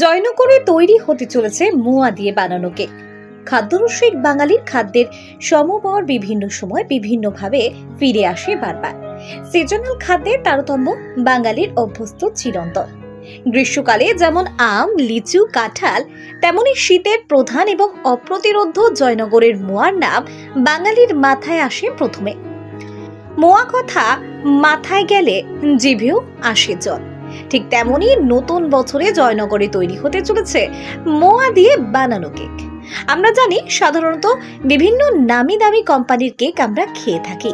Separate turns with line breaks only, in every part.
জয়নগরে তৈরি হতে চলেছে মোয়া দিয়ে বানানো কেক। খাদ্যরসিক বাঙালির খাদ্যের সমবর বিভিন্ন সময় বিভিন্নভাবে ফিরে আসে বারবার। সিজনাল খাদ্যের তারতম্য বাঙালির অভ্যস্ত চিরন্তন। গ্রীষ্মকালে যেমন আম, লিচু, কাঁঠাল, তেমনি শীতের প্রধান এবং অপ্রতিরোধ্য জয়নগরের মোয়ার নাম বাঙালির মাথায় আসে প্রথমে। মোয়া কথা মাথায় গেলে জিভেও আসে জল। ঠিক তেমনি নতুন বছরে জয়নগরে তৈরি হতে চলেছে মোয়া দিয়ে বানানো কেক। আমরা জানি সাধারণত বিভিন্ন নামি দামি কোম্পানির কেক আমরা খেয়ে থাকি।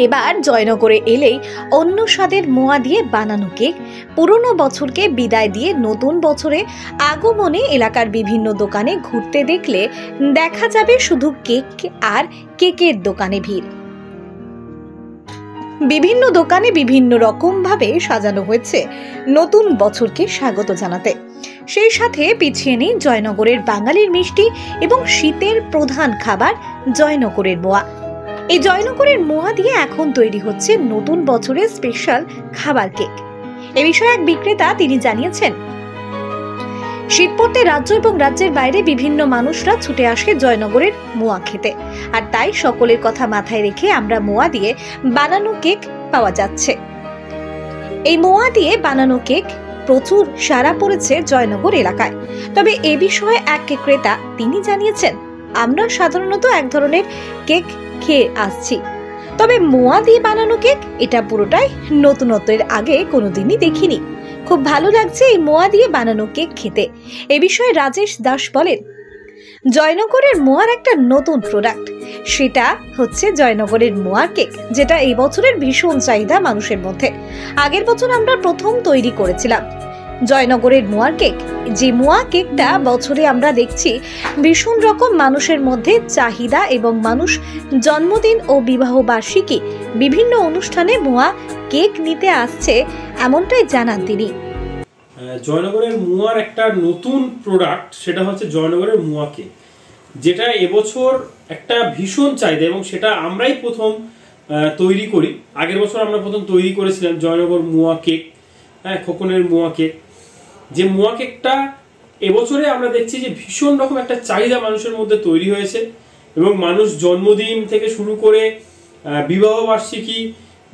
এবার জয়নগরে এলেই অন্য স্বাদের মোয়া দিয়ে বানানো কেক পুরনো বছরকে বিদায় দিয়ে নতুন বছরে আগমনে এলাকার বিভিন্ন দোকানে ঘুরতে দেখলে দেখা যাবে শুধু কেক আর কেকের দোকানে ভিড়। বিভিন্ন দোকানে বিভিন্ন রকম ভাবে সাজানো হয়েছে নতুন বছরকে স্বাগত জানাতে। সেই সাথে পিছিয়ে নেই জয়নগরের বাঙালির মিষ্টি এবং শীতের প্রধান খাবার জয়নগরের মোয়া। এই জয়নগরের মোয়া দিয়ে এখন তৈরি হচ্ছে নতুন বছরের স্পেশাল খাবার কেক। এ বিষয়ে এক বিক্রেতা তিনি জানিয়েছেন, শীত পড়তে রাজ্য এবং রাজ্যের বাইরে বিভিন্ন মানুষরা ছুটে আসে জয়নগরের মোয়া খেতে, আর তাই সকলের কথা মাথায় রেখে আমরা মোয়া দিয়ে বানানো কেক পাওয়া যাচ্ছে। এই মোয়া দিয়ে বানানো কেক প্রচুর সাড়া পড়েছে জয়নগর এলাকায়। তবে এ বিষয়ে এক ক্রেতা তিনি জানিয়েছেন, আমরা সাধারণত এক ধরনের কেক খেয়ে আসছি, তবে মোয়া দিয়ে বানানো কেক এটা পুরোটাই নতুনত্বের, আগে কোনোদিনই দেখিনি। খুব ভালো লাগছে এই মোয়া দিয়ে বানানো কেক খেতে। এ বিষয়ে রাজেশ দাস বলেন, জয়নগরের মোয়ার একটা নতুন প্রোডাক্ট, সেটা হচ্ছে জয়নগরের মোয়া কেক, যেটা এই বছরের ভীষণ চাহিদা মানুষের মধ্যে। আগের বছর আমরা প্রথম তৈরি করেছিলাম জয়নগরের মোয়ার কেক। যে মোয়া কেকটা বছরে আমরা দেখছি ভীষণ রকম মানুষের মধ্যে চাহিদা, এবং মানুষ জন্মদিন ও বিবাহ বার্ষিকী বিভিন্ন অনুষ্ঠানে মোয়া কেক নিতে আসছে, এমনটাই জানান তিনি।
জয়নগরের মোয়ার একটা নতুন প্রোডাক্ট, সেটা হচ্ছে জয়নগরের মোয়া কেক, যেটা এবছর একটা ভীষণ চাহিদা, এবং সেটা আমরাই প্রথম তৈরি করি। আগের বছর আমরা প্রথম তৈরি করেছিলাম জয়নগর মোয়া কেক, খোকনের মোয়া কেক। যে মোয়া কেকটা এবছরে আমরা দেখছি যে ভীষণ রকম একটা চাহিদা মানুষের মধ্যে তৈরি হয়েছে, এবং মানুষ জন্মদিন থেকে শুরু করে বিবাহ বার্ষিকী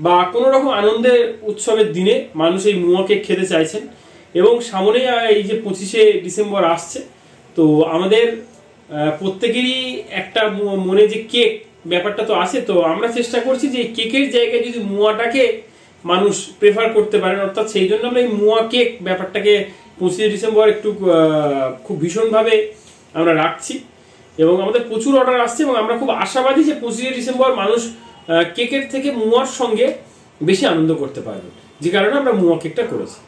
বা কোনো রকম আনন্দের উৎসবের দিনে মানুষ এই মোয়া কেক খেতে চাইছেন। এবং সামনে এই যে 25শে ডিসেম্বর আসছে, তো আমাদের প্রত্যেকেরই একটা মনে যে কেক ব্যাপারটা তো আছে, তো আমরা চেষ্টা করছি যে কেকের জায়গায় যদি মোয়াটাকে মানুষ প্রেফার করতে পারেন, অর্থাৎ সেই জন্য আমরা এই মোয়া কেক ব্যাপারটাকে 25শে ডিসেম্বর একটু খুব ভীষণভাবে আমরা রাখছি, এবং আমাদের প্রচুর অর্ডার আসছে, এবং আমরা খুব আশাবাদী যে 25শে ডিসেম্বর মানুষ কেকের থেকে মোয়ার সঙ্গে বেশি আনন্দ করতে পারবে, যে কারণে আমরা মোয়া কেকটা করেছি।